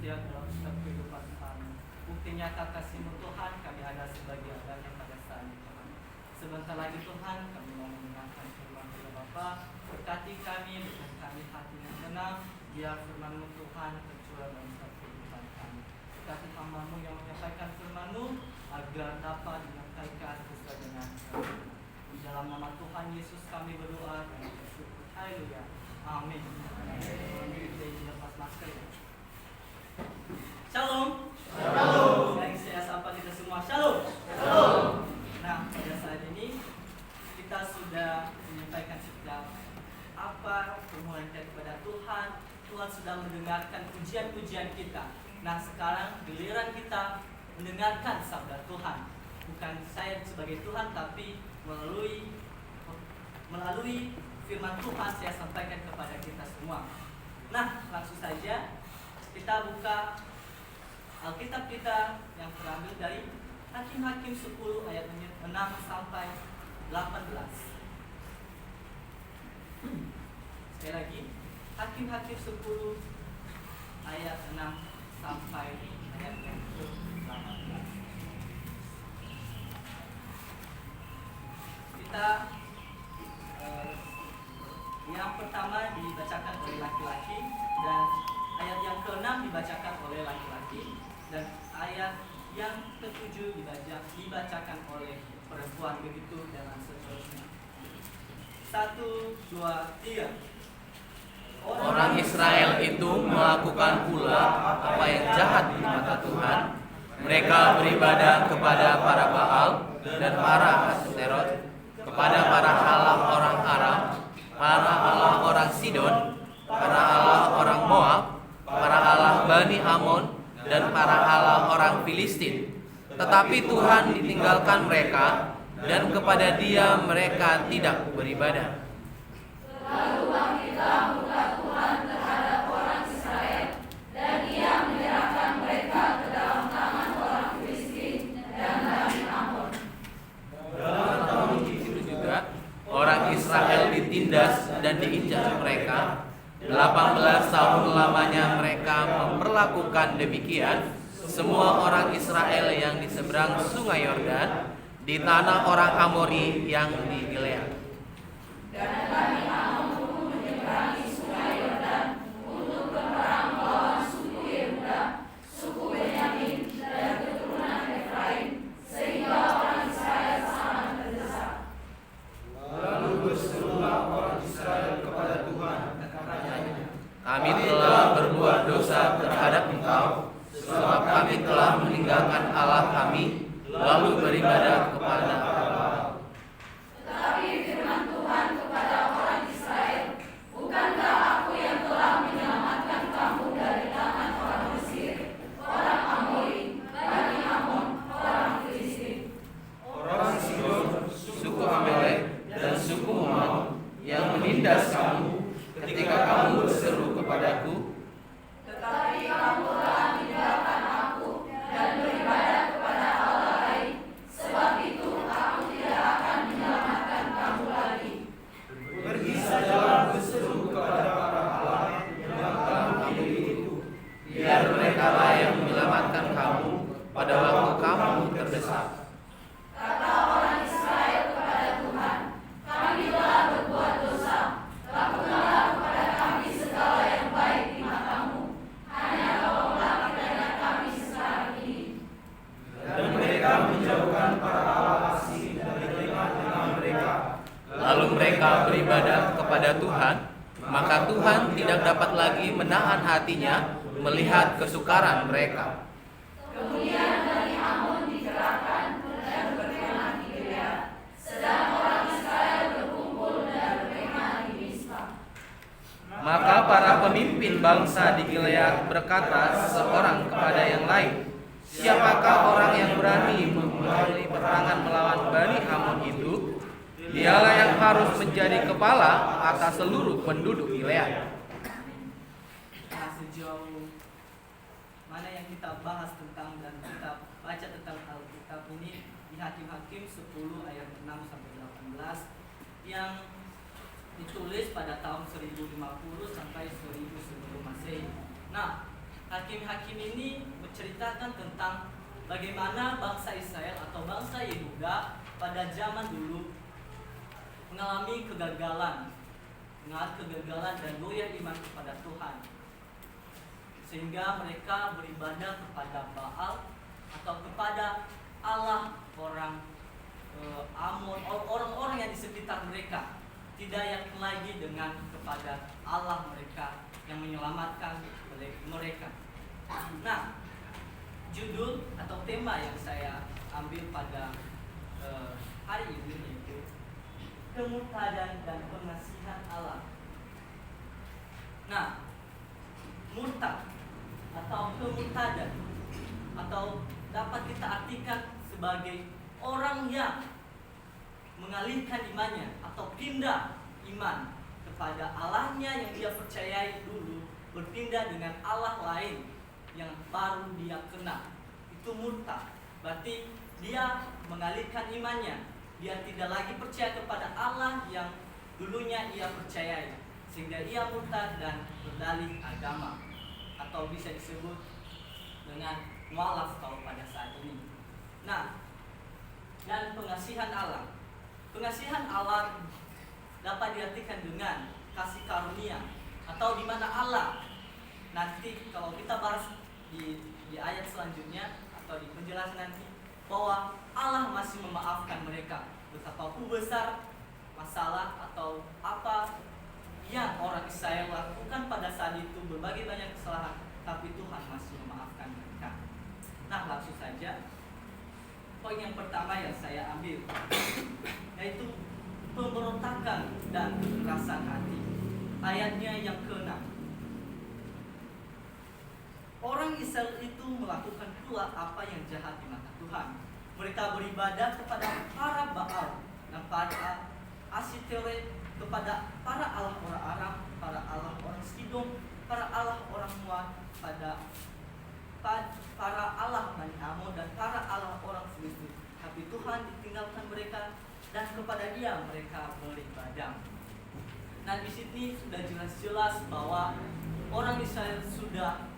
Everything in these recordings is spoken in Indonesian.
setia dalam setiap kehidupan kami. Bukti nyata kasih-Mu Tuhan kami ada sebagai adanya pada saat ini Tuhan. Sebentar lagi Tuhan kami mau mendengarkan firman-Mu ya Bapa. Berkati kami, berikan kami hati yang tenang, biar firman-Mu Tuhan tercurah dalam setiap kehidupan kami. Berkati hamba-Mu yang menyampaikan firman-Mu agar dapat menyampaikan sesuai dengan firman-Mu. Di dalam nama Tuhan Yesus kami berdoa dan bersyukur. Haleluya. Amin. Kita lepas masker ya. Shalom. Shalom. Saya sapa kita semua. Shalom. Shalom. Nah, pada saat ini kita sudah menyampaikan setiap apa permohonan kita kepada Tuhan. Tuhan sudah mendengarkan pujian-pujian kita. Nah, sekarang giliran kita mendengarkan sabda Tuhan. Bukan saya sebagai Tuhan, tapi melalui firman Tuhan saya sampaikan kepada kita semua. Nah, langsung saja kita buka Alkitab kita yang terambil dari Hakim-Hakim 10 ayat 6 sampai 18. Sekali lagi, Hakim-Hakim 10 ayat 6 sampai ayat yang ke-18. Kita yang pertama dibacakan oleh laki-laki dan ayat yang ke-6 dibacakan oleh laki-laki dan ayat yang ke-7 dibacakan oleh perempuan, begitu dan seterusnya. 1, 2, 3. Orang Israel itu melakukan pula apa yang jahat di mata Tuhan. Mereka beribadah kepada para Baal dan para Astaroth, kepada para halah orang Aram, para halah orang Sidon, para halah orang Moab, para halah Bani Amon, dan para halah orang Filistin. Tetapi Tuhan ditinggalkan mereka, dan kepada Dia mereka tidak beribadah. Lalu bangkitlah murka Tuhan terhadap orang Israel, dan Ia menyerahkan mereka ke dalam tangan orang Filistin dan Bani Amon. Dalam tahun itu juga orang Israel ditindas dan diinjak mereka. 18 tahun lamanya mereka memperlakukan demikian semua orang Israel yang di seberang sungai Yordan, di tanah orang Amori yang di Gilead. Dan Bani Amon pun menyeberangi sungai Yordan untuk berperang melawan suku Yehuda, suku Benyamin, dan keturunan Efraim, sehingga orang Israel sangat terdesak. Lalu berserulah orang Israel kepada Tuhan, Kami telah berbuat dosa terhadap Engkau, sebab kami telah meninggalkan Allah kami, lalu beribadah kepada Baal. Tetapi firman Tuhan kepada orang Israel, bukankah aku yang telah menyelamatkan kamu dari tangan orang Mesir, orang Amori, Bani Amon, orang Filistin? orang Sidon, Suku Amalek dan suku Moab yang menindas kamu ketika kamu berseru kepadaku. Tetapi kamu telah meninggalkan aku dan beribadah kepada Allah lain. Sebab itu aku tidak akan menyelamatkan kamu lagi. pergi sajalah berseru kepada para Allah yang telah memilih itu. Biar mereka lah yang menyelamatkan kamu pada waktu kamu terdesak. Kata orang Israel kepada Tuhan, kami telah berbuat dosa. Lakukanlah kepada kami segala yang baik di matamu. Hanya tolonglah kiranya kami sekarang ini. Dan mereka menjauhkan para Allah asing dari tengah-tengah mereka. Lalu mereka beribadah kepada Tuhan, maka Tuhan tidak dapat lagi menahan hatinya melihat kesukaran mereka. Kemudian Bani Amon dikerahkan dan berkemah di Gilead, sedang orang Israel berkumpul dan berkemah di Mizpah. Maka para pemimpin bangsa di Gilead berkata seorang kepada yang lain, siapakah orang yang berani memulai peperangan melawan Bani Amon itu? Dialah yang harus menjadi kepala atas seluruh penduduk Gilead. Nah, sejauh mana yang kita bahas tentang dan kita baca tentang Alkitab ini di Hakim-Hakim 10 ayat 6 sampai 18 yang ditulis pada tahun 1050 sampai 1000 sebelum Masehi. Nah, Hakim-hakim ini menceritakan tentang bagaimana bangsa Israel atau bangsa Yehuda pada zaman dulu mengalami kegagalan dan goyah iman kepada Tuhan, sehingga mereka beribadah kepada Baal atau kepada Allah orang Amon, orang-orang yang di sekitar mereka, tidak yakin lagi dengan kepada Allah mereka yang menyelamatkan mereka. Nah, judul atau tema yang saya ambil pada hari ini yaitu kemurtadan dan pengasihan Allah. Nah, murtad atau kemurtadan atau dapat kita artikan sebagai orang yang mengalihkan imannya atau pindah iman kepada Allahnya yang dia percayai dulu, berpindah dengan Allah lain yang baru dia kenal. Itu murtad. Berarti dia mengalihkan imannya. Dia tidak lagi percaya kepada Allah yang dulunya ia percayai, sehingga ia murtad dan berdalih agama, atau bisa disebut dengan mualaf kalau pada saat ini. Nah, dan pengasihan Allah. Pengasihan Allah dapat diartikan dengan kasih karunia, atau di mana Allah, nanti kalau kita bahas di ayat selanjutnya atau di penjelasan nanti, bahwa Allah masih memaafkan mereka betapapun besar masalah atau apa yang orang Israel lakukan pada saat itu, berbagai banyak kesalahan, tapi Tuhan masih memaafkan mereka. Nah, langsung saja poin yang pertama yang saya ambil yaitu pemberontakan dan kekerasan hati. Ayatnya yang ke-6. Orang Israel itu melakukan pula apa yang jahat di mata Tuhan. Mereka beribadah kepada para Baal dan para Asitoret, kepada para allah orang Aram, para allah orang Sidon, para allah orang Moab, para allah Bani Amon, dan para allah orang Filistin. Tapi Tuhan ditinggalkan mereka, dan kepada Dia mereka beribadah. Nah, di sini sudah jelas-jelas bahwa orang Israel sudah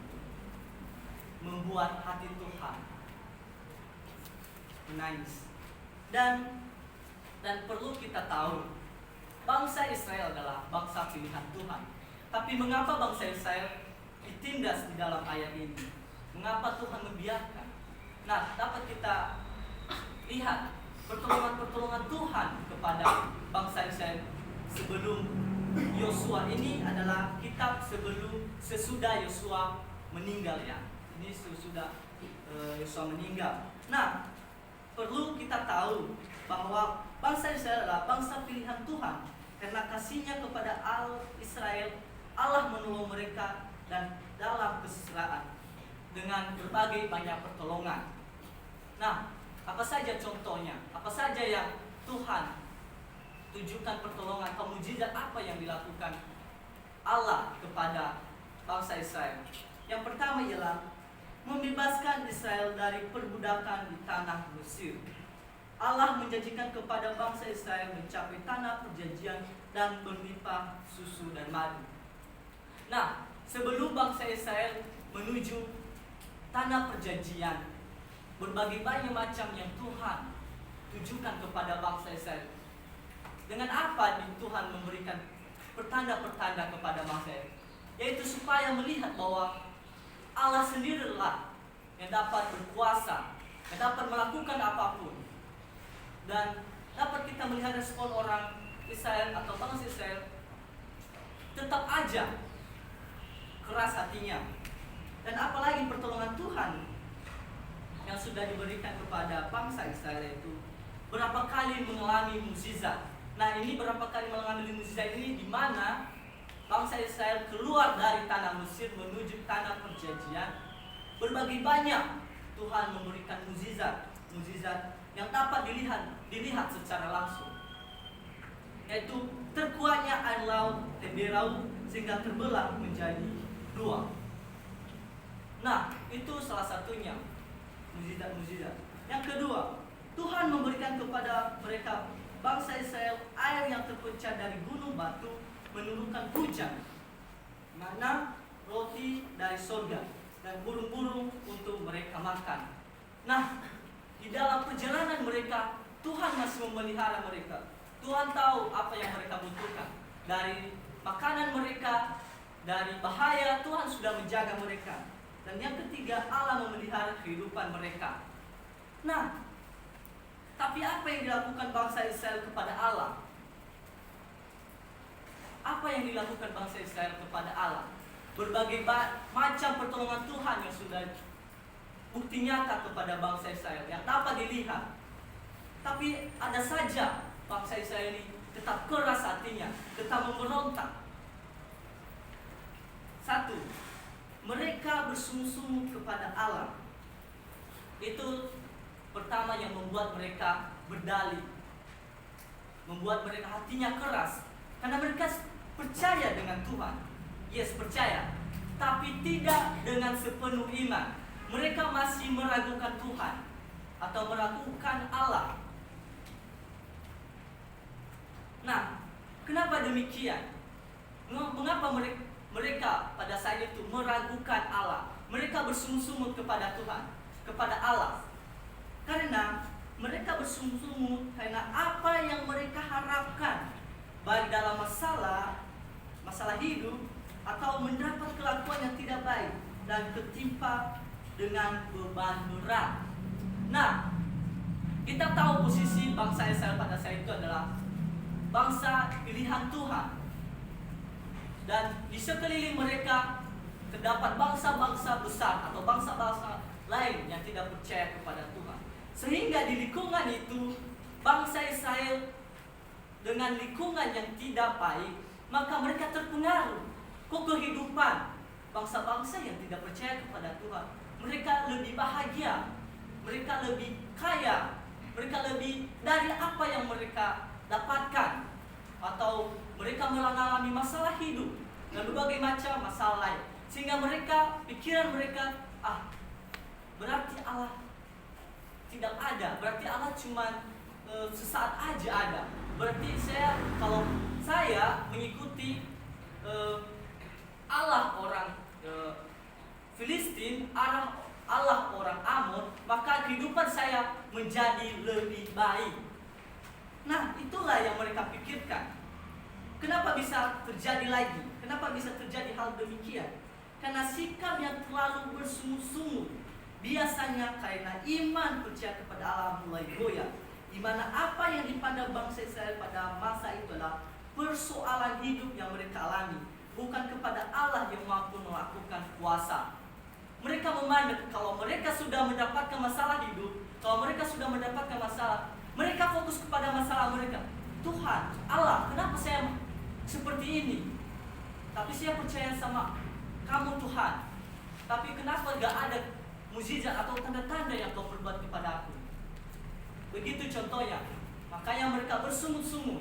membuat hati Tuhan menangis. Dan perlu kita tahu, bangsa Israel adalah bangsa pilihan Tuhan. Tapi mengapa bangsa Israel ditindas di dalam ayat ini? Mengapa Tuhan membiarkan? Nah, dapat kita lihat pertolongan Tuhan kepada bangsa Israel sebelum Yosua. Ini adalah kitab sesudah Yosua meninggal, ya. Ini sesudah Yosua meninggal. Nah, perlu kita tahu bahwa bangsa Israel adalah bangsa pilihan Tuhan. Karena kasihnya kepada Israel, Allah menolong mereka dan dalam kesesataan dengan berbagai banyak pertolongan. Nah, apa saja contohnya? Apa saja yang Tuhan tujukan pertolongan atau mujizat apa yang dilakukan Allah kepada bangsa Israel? Yang pertama ialah membebaskan Israel dari perbudakan di tanah Mesir. Allah menjanjikan kepada bangsa Israel mencapai tanah perjanjian dan berlimpah susu dan madu. Nah, sebelum bangsa Israel menuju tanah perjanjian, berbagai banyak macam yang Tuhan tujukan kepada bangsa Israel. Dengan apa Tuhan memberikan pertanda-pertanda kepada bangsa Israel? Yaitu supaya melihat bahwa Allah sendirilah yang dapat berkuasa, yang dapat melakukan apapun. Dan dapat kita melihat respon orang Israel atau bangsa Israel tetap aja keras hatinya. Dan apalagi pertolongan Tuhan yang sudah diberikan kepada bangsa Israel itu berapa kali mengalami mukjizat. Nah, ini berapa kali mengalami mukjizat ini di mana bangsa Israel keluar dari tanah Mesir menuju tanah perjanjian. Berbagai banyak Tuhan memberikan mukjizat yang dapat dilihat secara langsung, yaitu terkuatnya air laut Teberau sehingga terbelah menjadi dua. Nah, itu salah satunya mukjizat. Yang kedua, Tuhan memberikan kepada mereka bangsa Israel air yang terpecah dari gunung batu, menurunkan hujan, mana roti dari surga. dan burung-burung untuk mereka makan. Nah, di dalam perjalanan mereka, Tuhan masih memelihara mereka. Tuhan tahu apa yang mereka butuhkan. Dari makanan mereka, dari bahaya, Tuhan sudah menjaga mereka. Dan yang ketiga, Allah memelihara kehidupan mereka. Nah, tapi apa yang dilakukan bangsa Israel kepada Allah? Apa yang dilakukan bangsa Israel kepada Allah? Berbagai macam pertolongan Tuhan yang sudah bukti nyata kepada bangsa Israel yang dapat dilihat. Tapi ada saja bangsa Israel ini tetap keras hatinya, tetap memberontak. Satu, mereka bersungguh-sungguh kepada Allah. Itu pertama yang membuat mereka berdalih, membuat mereka hatinya keras, karena mereka percaya dengan Tuhan. Yes, percaya, tapi tidak dengan sepenuh iman. Mereka masih meragukan Tuhan atau meragukan Allah. Nah, kenapa demikian? Mengapa mereka pada saat itu meragukan Allah? Mereka bersungguh-sungguh kepada Tuhan, kepada Allah. Karena mereka bersungguh-sungguh karena apa yang mereka harapkan, baik dalam masalah hidup atau mendapat kelakuan yang tidak baik dan ketimpa dengan beban berat. Nah, kita tahu posisi bangsa Israel pada saat itu adalah bangsa pilihan Tuhan. Dan di sekeliling mereka terdapat bangsa-bangsa besar atau bangsa-bangsa lain yang tidak percaya kepada Tuhan. Sehingga di lingkungan itu, bangsa Israel dengan lingkungan yang tidak baik, maka mereka terpengaruh ke kehidupan bangsa-bangsa yang tidak percaya kepada Tuhan. Mereka lebih bahagia, mereka lebih kaya, mereka lebih dari apa yang mereka dapatkan, atau mereka mengalami masalah hidup dan berbagai macam masalah lain, sehingga pikiran mereka, berarti Allah tidak ada, berarti Allah cuma sesaat aja ada. Berarti kalau saya mengikuti Allah orang Filistin, Allah orang Amon, maka kehidupan saya menjadi lebih baik. Nah, itulah yang mereka pikirkan. Kenapa bisa terjadi lagi? Kenapa bisa terjadi hal demikian? Karena sikap yang terlalu bersungguh-sungguh. Biasanya karena iman percaya kepada Allah mulai goyah. Di mana apa yang dipandang bangsa Israel pada masa itu adalah persoalan hidup yang mereka alami, bukan kepada Allah yang mampu melakukan kuasa. Mereka memandang kalau mereka sudah mendapatkan masalah hidup, kalau mereka sudah mendapatkan masalah, mereka fokus kepada masalah mereka. Tuhan, Allah, kenapa saya seperti ini? Tapi saya percaya sama kamu Tuhan. Tapi kenapa gak ada mukjizat atau tanda-tanda yang kau perbuat kepada aku? Begitu contohnya. Makanya mereka bersungguh-sungguh.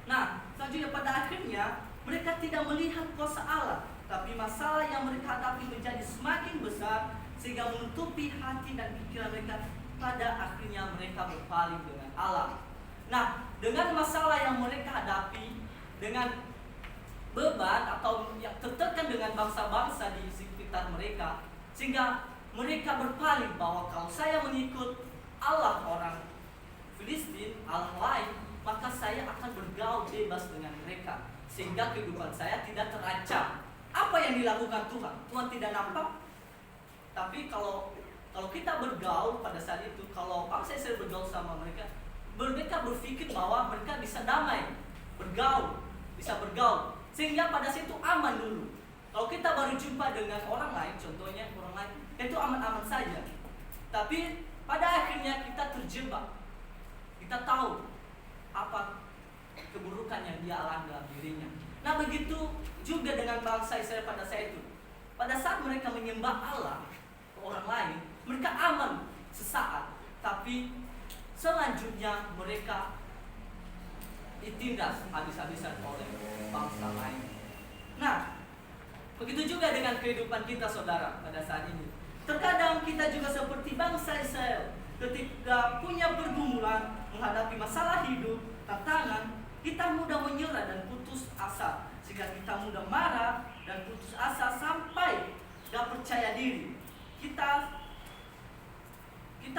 Nah, selanjutnya pada akhirnya mereka tidak melihat kuasa Allah, tapi masalah yang mereka hadapi menjadi semakin besar sehingga menutupi hati dan pikiran mereka. Pada akhirnya mereka berpaling dengan Allah. Nah, dengan masalah yang mereka hadapi, dengan beban atau yang tertekan dengan bangsa-bangsa di sekitar mereka, sehingga mereka berpaling bahwa kalau saya mengikut Allah orang Filistin, Allah lain, maka saya akan bergaul bebas dengan mereka, sehingga kehidupan saya tidak terancam. Apa yang dilakukan Tuhan? Tuhan tidak nampak. Tapi kalau kita bergaul pada saat itu, kalau bangsa Israel bergaul sama mereka berpikir bahwa mereka bisa damai, bisa bergaul, sehingga pada situ aman dulu. Kalau kita baru jumpa dengan orang lain, contohnya orang lain, itu aman-aman saja. Tapi pada akhirnya kita terjebak. Kita tahu apa keburukan yang dia alami dalam dirinya. Nah, begitu juga dengan bangsa Israel pada saat itu. Pada saat mereka menyembah Allah ke orang lain, mereka aman sesaat, tapi selanjutnya mereka ditindas habis-habisan oleh bangsa lain. Nah, begitu juga dengan kehidupan kita, saudara, pada saat ini. Terkadang kita juga seperti bangsa Israel, ketika punya pergumulan, menghadapi masalah hidup, tantangan, kita mudah menyerah dan putus asa, sehingga kita mudah marah dan putus asa sampai gak diri, kita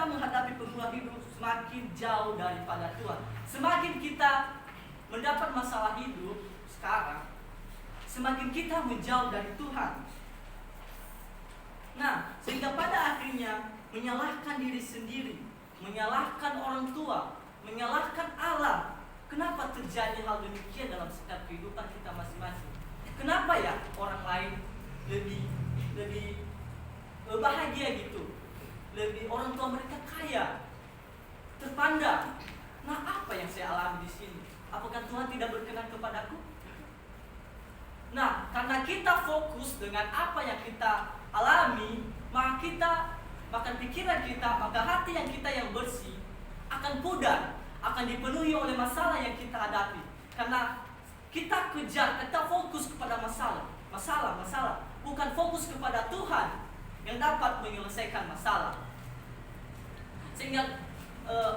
menghadapi pengubah hidup semakin jauh daripada Tuhan. Semakin kita mendapat masalah hidup sekarang, semakin kita menjauh dari Tuhan. Nah, sehingga pada akhirnya menyalahkan diri sendiri, menyalahkan orang tua, menyalahkan Allah. Kenapa terjadi hal demikian dalam setiap kehidupan kita masing-masing? Kenapa ya orang lain lebih bahagia gitu? Lebih orang tua mereka kaya, terpandang. Nah, apa yang saya alami di sini? Apakah Tuhan tidak berkenan kepadaku? Nah, karena kita fokus dengan apa yang kita alami, maka pikiran kita, maka hati yang kita yang bersih akan pudar, akan dipenuhi oleh masalah yang kita hadapi. Karena kita kejar, kita fokus kepada masalah, bukan fokus kepada Tuhan yang dapat menyelesaikan masalah. Sehingga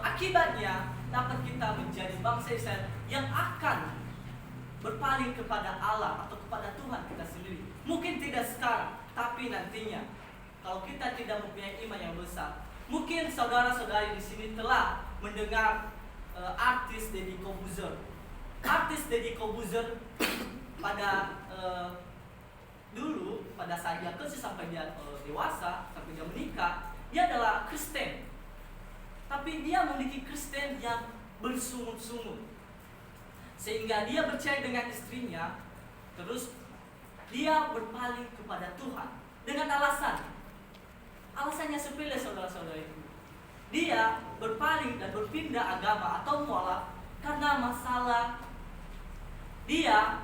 akibatnya dapat kita menjadi bangsa Israel yang akan berpaling kepada Allah atau kepada Tuhan kita sendiri. Mungkin tidak sekarang, tapi nantinya kalau kita tidak mempunyai iman yang besar. Mungkin saudara-saudari di sini telah mendengar artis Deddy Corbuzier. Artis Deddy Corbuzier pada dulu, pada saat dia kecil sampai dia dewasa, sampai dia menikah, dia adalah Kristen. Tapi dia memiliki Kristen yang bersungut-sungut, sehingga dia percaya dengan istrinya. Terus dia berpaling kepada Tuhan dengan alasannya sepele, saudara-saudara itu. Dia berpaling dan berpindah agama atau mualaf karena masalah dia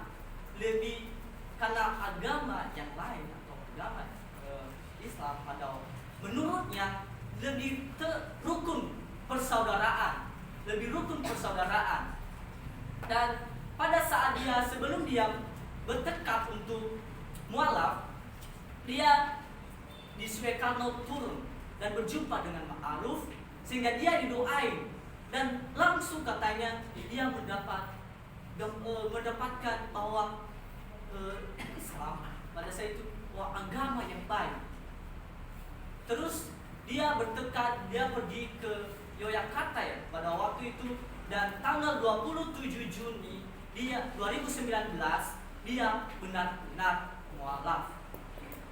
lebih karena agama yang lain atau agama Islam atau menurutnya lebih rukun persaudaraan. Dan pada saat dia sebelum dia bertekad untuk mualaf, dia di Suekarno turun dan berjumpa dengan Ma'ruf, sehingga dia didoain dan langsung katanya dia mendapatkan bahwa Islam pada saat itu agama yang baik. Terus dia bertekad, dia pergi ke Yogyakarta ya pada waktu itu, dan tanggal 27 Juni 2019 dia benar-benar mualaf.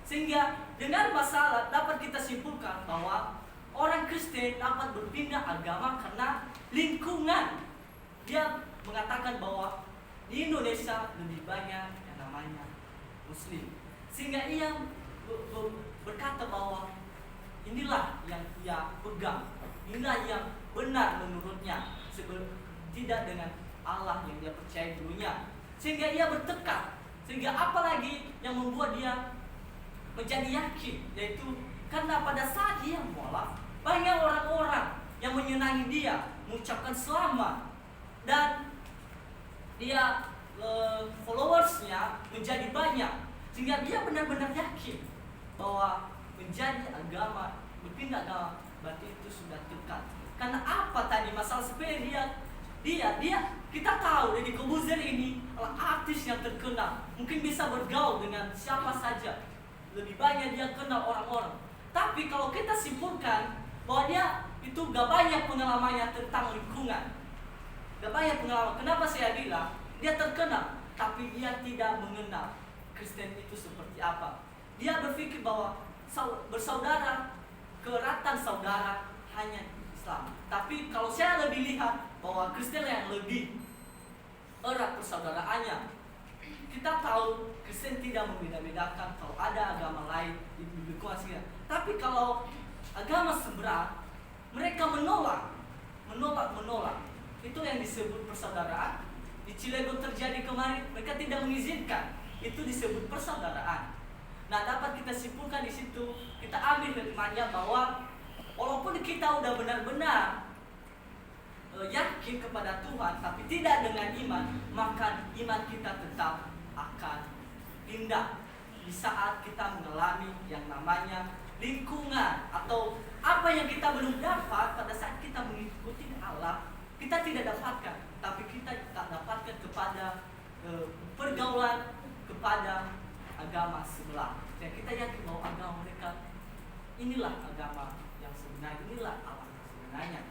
Sehingga dengan masalah dapat kita simpulkan bahwa orang Kristen dapat berpindah agama karena lingkungan. Dia mengatakan bahwa di Indonesia lebih banyak yang namanya Muslim, sehingga ia berkata bahwa inilah yang ia pegang, inilah yang benar menurutnya, tidak dengan Allah yang dia percaya dulunya. Sehingga ia bertekad. Sehingga apalagi yang membuat dia menjadi yakin, yaitu karena pada saat dia mualaf, banyak orang-orang yang menyenangi dia, mengucapkan selamat, dan dia followersnya menjadi banyak, sehingga dia benar-benar yakin bahwa menjadi agama, berpindah agama, berarti itu sudah dekat. Karena apa tadi masalah sepele dia kita tahu Deddy Corbuzier ini adalah artis yang terkenal, mungkin bisa bergaul dengan siapa saja, lebih banyak dia kenal orang-orang. Tapi kalau kita simpulkan bahwa dia itu gak banyak pengalamannya tentang lingkungan, gak banyak pengalaman. Kenapa saya bilang dia terkenal, tapi dia tidak mengenal Kristen itu seperti apa. Dia berpikir bahwa bersaudara, keratan saudara hanya Islam. Tapi kalau saya lebih lihat bahwa Kristen yang lebih erat persaudaraannya. Kita tahu Kristen tidak membeda-bedakan kalau ada agama lain di lingkungan sekitar. Tapi kalau agama seberang, mereka menolak. Itu yang disebut persaudaraan. Di Cilegon terjadi kemarin, mereka tidak mengizinkan. Itu disebut persaudaraan. Nah, dapat kita simpulkan di situ, kita ambil hikmahnya bahwa walaupun kita udah benar-benar yakin kepada Tuhan, tapi tidak dengan iman, maka iman kita tetap akan pindah di saat kita mengalami yang namanya lingkungan atau apa yang kita belum dapat pada saat kita mengikuti Allah, kita tidak dapatkan, tapi kita tak dapatkan kepada pergaulan kepada agama sebelah. Dan kita yakin bahwa agama mereka inilah agama yang sebenarnya, inilah Allah yang sebenarnya.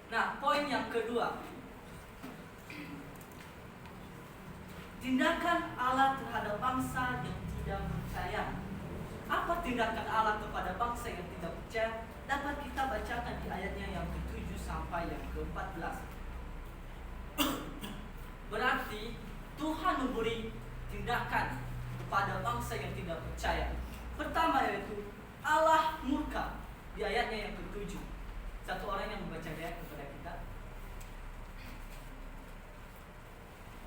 Nah, poin yang kedua, tindakan Allah terhadap bangsa yang tidak percaya. Apa tindakan Allah kepada bangsa yang tidak percaya? Dapat kita bacakan di ayatnya yang ke-7 sampai yang ke-14. Berarti Tuhan memberi tindakan kepada bangsa yang tidak percaya. Pertama yaitu Allah murka di ayatnya yang ke-7. Satu orang yang membaca ayat kepada kita.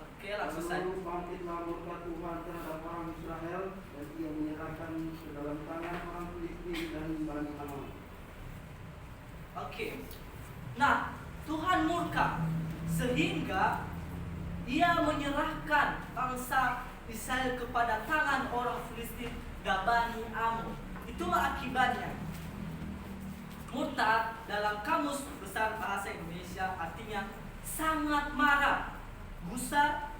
Oke, langsung saja. Lalu bangkitlah murka Tuhan terhadap orang Israel, dan ia menyerahkan ke dalam tangan orang Filistin dan Bani Ammon. Oke. Nah, Tuhan murka sehingga Dia menyerahkan bangsa Israel kepada tangan orang Filistin dan Bani Ammon. Itulah akibatnya. Murtad dalam Kamus Besar Bahasa Indonesia artinya sangat marah, gusar.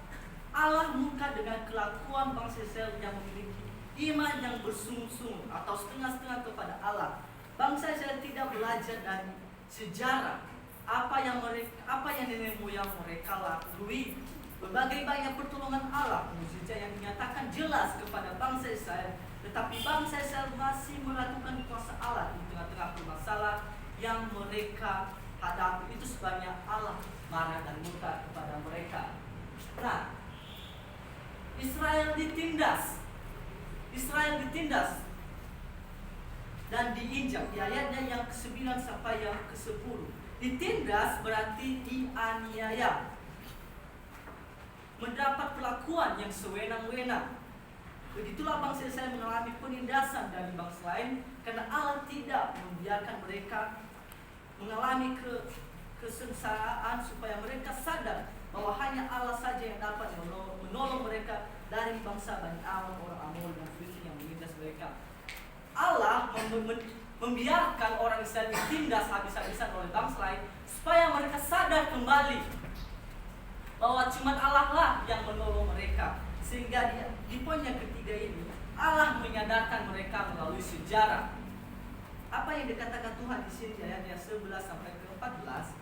Allah murka dengan kelakuan bangsa Israel yang memiliki iman yang bersungguh-sungguh atau setengah-setengah kepada Allah. Bangsa Israel tidak belajar dari sejarah apa yang nenek moyang mereka lalui. Berbagai banyak pertolongan Allah, mukjizat yang dinyatakan jelas kepada bangsa Israel, tetapi bangsa Israel masih melakukan kuasa Allah di tengah-tengah permasalahan yang mereka hadapi. Itu sebabnya Allah marah dan murka kepada mereka. Nah, Israel ditindas dan diinjak. Di ayatnya yang ke-9 sampai yang ke-10. Ditindas berarti dianiaya, mendapat perlakuan yang sewenang-wenang. Begitulah bangsa Israel mengalami penindasan dari bangsa lain karena Allah tidak membiarkan mereka mengalami kesengsaraan, supaya mereka sadar bahwa hanya Allah saja yang dapat menolong mereka dari bangsa Bani Ammon, orang Amon dan Filistin yang menindas mereka. Allah membiarkan orang Israel ditindas habis-habisan oleh bangsa lain supaya mereka sadar kembali bahwa cuma Allah lah yang menolong mereka. Sehingga di poin yang ketiga ini Allah menyadarkan mereka melalui sejarah. Apa yang dikatakan Tuhan di sini di ayat 11 sampai ke 14?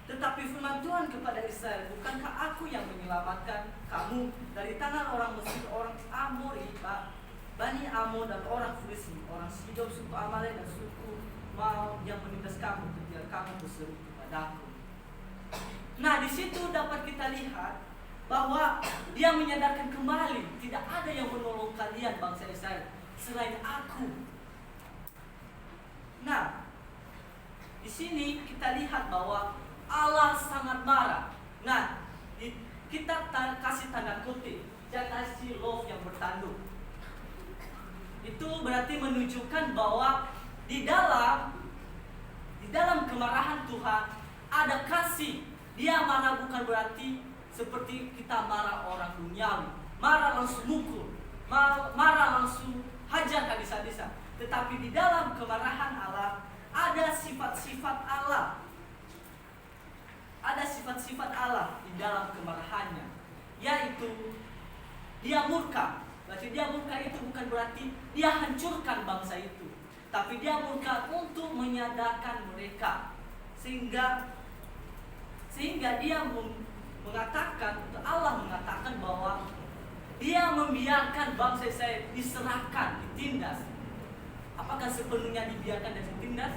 Tetapi firman Tuhan kepada Israel, bukankah aku yang menyelamatkan kamu dari tangan orang Mesir, orang Amori, Bani Ammon dan orang Filistin, orang Sidon, suku Amalek dan suku Mau yang menindas kamu ketika kamu berseru kepadaku. Nah, di situ dapat kita lihat bahwa Dia menyadarkan kembali tidak ada yang menolong kalian bangsa Israel selain aku. Nah, di sini kita lihat bahwa Allah sangat marah. Nah, kita kasih tanda kutip, jangan kasih love yang bertanduk. Itu berarti menunjukkan bahwa di dalam kemarahan Tuhan ada kasih. Dia marah bukan berarti seperti kita marah orang duniawi, marah langsung mukul, marah langsung hajar habis-habisan. Tetapi di dalam kemarahan Allah ada sifat-sifat Allah. Ada sifat-sifat Allah di dalam kemarahannya, yaitu Dia murka. Berarti Dia murka itu bukan berarti Dia hancurkan bangsa itu, tapi Dia murka untuk menyadarkan mereka, sehingga Dia mengatakan, Allah mengatakan bahwa Dia membiarkan bangsa Israel diserahkan, ditindas. Apakah sepenuhnya dibiarkan dan ditindas?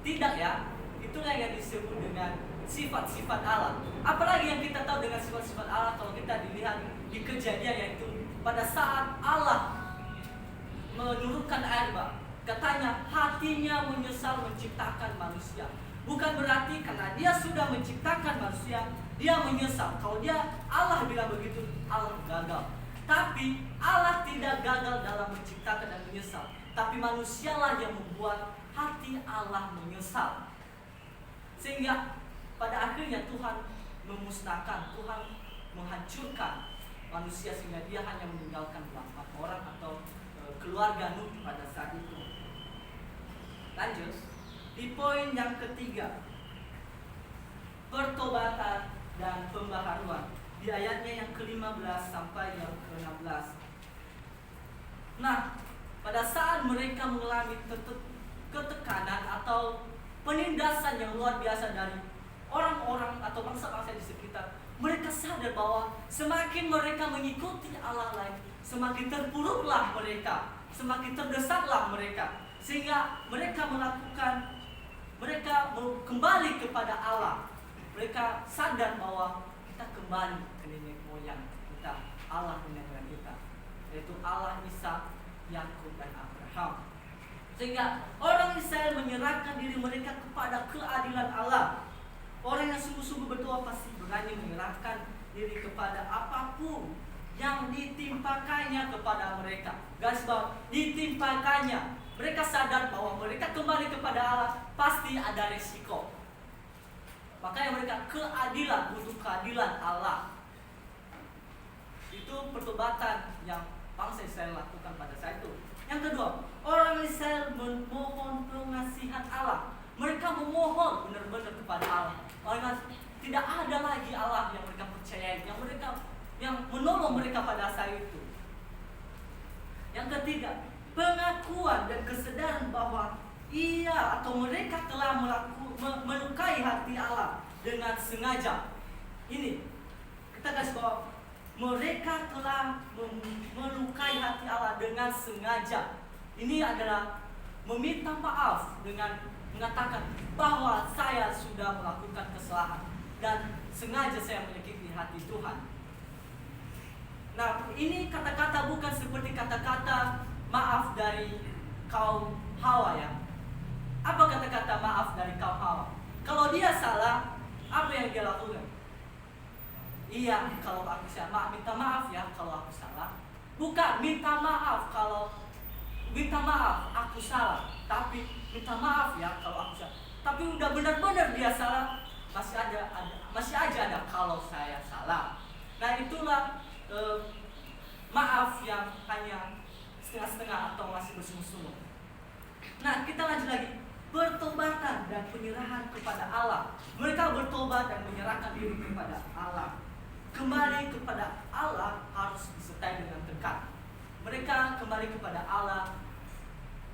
Tidak ya. Itulah yang disebut dengan sifat-sifat Allah. Apalagi yang kita tahu dengan sifat-sifat Allah kalau kita dilihat di Kejadian, yaitu pada saat Allah menurunkan air bah, katanya hatinya menyesal menciptakan manusia. Bukan berarti karena Dia sudah menciptakan manusia Dia menyesal. Kalau Allah bilang begitu, Allah gagal. Tapi Allah tidak gagal dalam menciptakan dan menyesal, tapi manusialah yang membuat hati Allah menyesal. Sehingga pada akhirnya Tuhan memusnahkan, Tuhan menghancurkan manusia sehingga dia hanya meninggalkan 4 orang atau keluarga Nuh pada saat itu. Lanjut di poin yang ketiga, pertobatan dan pembaharuan di ayatnya yang ke-15 sampai yang ke-16. Nah, saat mereka mengalami ketekanan atau penindasan yang luar biasa dari orang-orang atau bangsa-bangsa di sekitar, mereka sadar bahwa semakin mereka mengikuti Allah lain, semakin terpuruklah mereka, semakin terdesaklah mereka, sehingga mereka kembali kepada Allah. Mereka sadar bahwa kita kembali ke nenek moyang kita, Allah nenek moyang kita, yaitu Allah Ishak, Yakub dan Abraham. Sehingga orang Israel menyerahkan diri mereka kepada keadilan Allah. Orang yang sungguh-sungguh berdoa pasti berani menyerahkan diri kepada apapun yang ditimpakannya kepada mereka. Garis bawah, ditimpakannya. Mereka sadar bahwa mereka kembali kepada Allah pasti ada resiko. Makanya mereka keadilan, butuh keadilan Allah. Itu pertobatan yang bangsa Israel lakukan pada saat itu. Yang kedua, orang Israel memohon pengasihan Allah. Mereka memohon benar-benar kepada Allah. Karena tidak ada lagi Allah yang mereka percayai, yang menolong mereka pada saat itu. Yang ketiga, pengakuan dan kesadaran bahwa ia atau mereka telah melukai hati Allah dengan sengaja. Ini kita kasih bahwa mereka telah melukai hati Allah dengan sengaja. Ini adalah meminta maaf dengan mengatakan bahwa saya sudah melakukan kesalahan dan sengaja saya menyakiti hati Tuhan. Nah, ini kata-kata bukan seperti kata-kata maaf dari kaum Hawa ya. Apa kata-kata maaf dari kaum Hawa? Kalau dia salah, apa yang dia lakukan? Iya, kalau aku salah, minta maaf ya kalau aku salah. Bukan minta maaf aku salah, tapi minta maaf ya kalau aku salah. Tapi udah benar-benar dia salah, masih aja ada kalau saya salah. Nah, itulah maaf yang hanya setengah-setengah atau masih bersungguh-sungguh. Nah, kita lanjut lagi. Pertobatan dan penyerahan kepada Allah. Mereka bertobat dan menyerahkan diri kepada Allah. Kembali kepada Allah harus disertai dengan dekat. Mereka kembali kepada Allah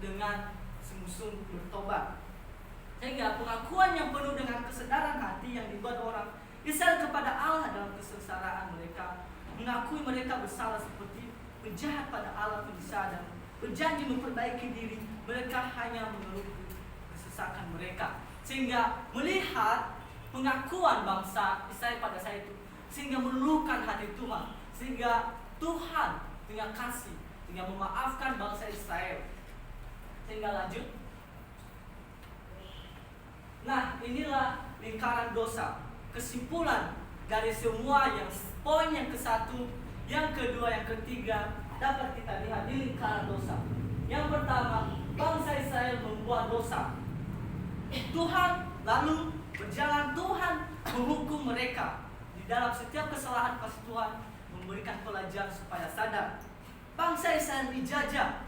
dengan sungguh-sungguh bertobat. Sehingga pengakuan yang penuh dengan kesadaran hati yang dibuat orang Israel kepada Allah dalam kesengsaraan mereka, mengakui mereka bersalah seperti penjahat pada Allah penisa dan berjanji memperbaiki diri. Mereka hanya mengeluh kesesakan mereka. Sehingga melihat pengakuan bangsa Israel pada saat itu, sehingga meluluhkan hati Tuhan, sehingga Tuhan dengan kasih, sehingga memaafkan bangsa Israel. Sehingga lanjut. Nah, inilah lingkaran dosa. Kesimpulan dari semua yang poin yang ke-1, yang kedua, yang ketiga dapat kita lihat di lingkaran dosa. Yang pertama, bangsa Israel membuat dosa. Tuhan lalu berjalan, Tuhan menghukum mereka. Di dalam setiap kesalahan pasti Tuhan memberikan pelajaran supaya sadar. Bangsa Israel dijajah,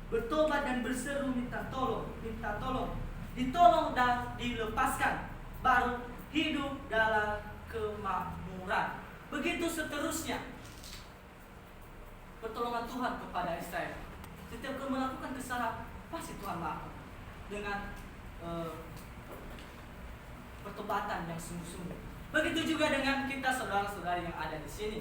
bertobat dan berseru minta tolong, ditolong dan dilepaskan, baru hidup dalam kemakmuran. Begitu seterusnya pertolongan Tuhan kepada Israel. Setiap melakukan kesalahan pasti Tuhan maafkan dengan pertobatan yang sungguh-sungguh. Begitu juga dengan kita saudara-saudari yang ada di sini,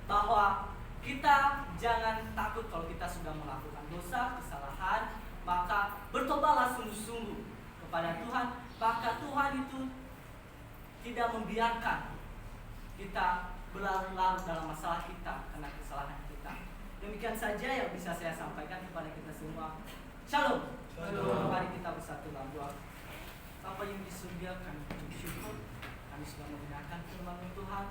bahwa kita jangan takut kalau kita sudah melakukan dosa, kesalahan, maka bertobatlah sungguh-sungguh kepada Tuhan, maka Tuhan itu tidak membiarkan kita berlarut-larut dalam masalah kita karena kesalahan kita. Demikian saja yang bisa saya sampaikan kepada kita semua. Shalom. Mari kita bersatu dalam doa. Bapa yang di surga, kami bersyukur kami sudah mendengarkan firman Tuhan.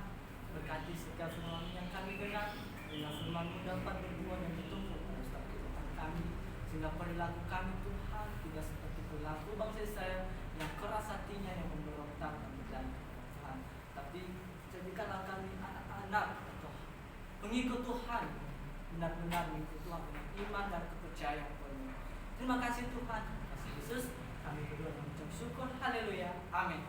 Berkati setiap firman yang kami dengar, dengan firman-Mu dapat berbuah dan bertumbuh pada setiap kehidupan kami, sehingga perilaku kami Tuhan tidak seperti perilaku bangsa Israel yang keras hatinya, yang memberontak dan berjalan kepada Tuhan. Tapi jadikanlah kami anak-anak atau pengikut Tuhan, benar-benar mengikut Tuhan dengan iman dan kepercayaan penuh. Terima kasih Tuhan, terima kasih Yesus. Kami berdoa dan mengucap syukur. Haleluya. Amin.